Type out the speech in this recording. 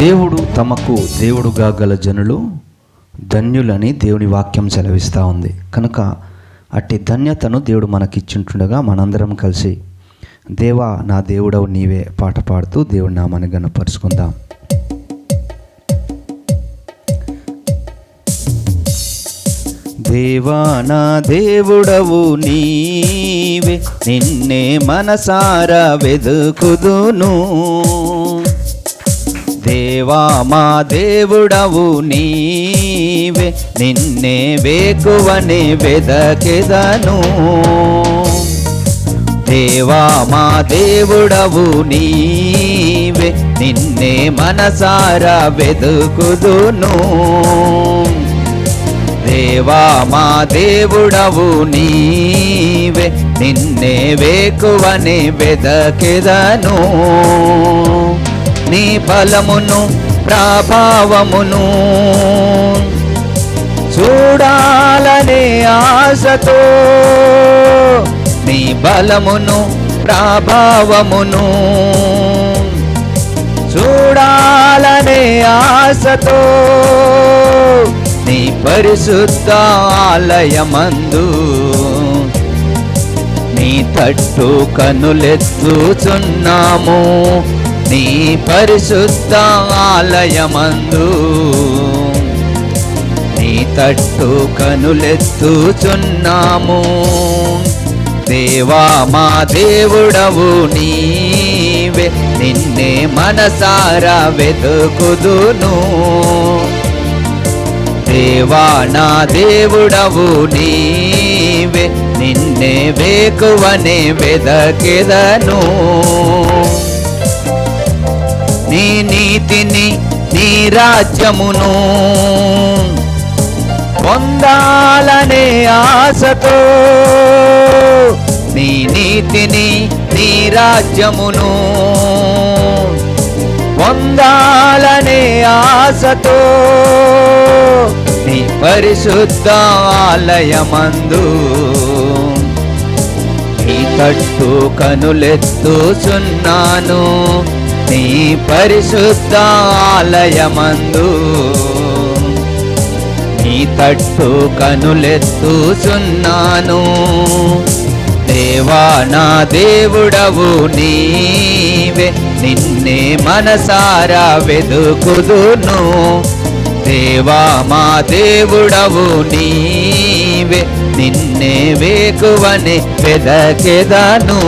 దేవుడు తమకు దేవుడుగా గల జనులు ధన్యులని దేవుని వాక్యం సెలవిస్తూ ఉంది. కనుక అట్టి ధన్యతను దేవుడు మనకిచ్చుంటుండగా మనందరం కలిసి దేవా నా దేవుడవు నీవే పాట పాడుతూ దేవుడి నామాన్ని ఘనపరుచుకుందాం. దేవా నా దేవుడవు నీవే, నిన్నే మనసారా వెదుకుదును. దేవా మా దేవుడవు నీవే, నిన్నే వేకువనే వెదకెదను. దేవా మా దేవుడవు నీవే, నిన్నే మనసారా వెదుకుదును. దేవా మా దేవుడవు నీవే, నిన్నే వేకువనే వెదకెదను. నీ బలమును ప్రభావమును చూడాలనే ఆశతో, నీ బలమును ప్రభావమును చూడాలనే ఆశతో, నీ పరిశుద్ధ ఆలయమందు నీ తట్టు కనులెత్తుచున్నాము. నీ పరిశుద్ధ ఆలయమందు నీ తట్టు కనులెత్తుచున్నాము. దేవా మా దేవుడవు నీవే, నిన్నే మనసారా వెతుకుదును. దేవా నా దేవుడవు నీవే, నిన్నే వేకువనే వెదకెదను. నీ నీతిని నీ రాజ్యమును పొందాలనే ఆశతో, నీ నీతిని నీ రాజ్యమును పొందాలనే ఆశతో, నీ పరిశుద్ధ ఆలయమందు నీ తట్టు కనులెత్తుచున్నాను. నీ పరిశుద్ధ ఆలయమందు నీ తట్టు కనులెత్తుచున్నాను. దేవా నా దేవుడవు నీవే, నిన్నే మనసారా వెదుకుదును. దేవా మా దేవుడవు నీవే, నిన్నే వేకువనే వెదకెదను.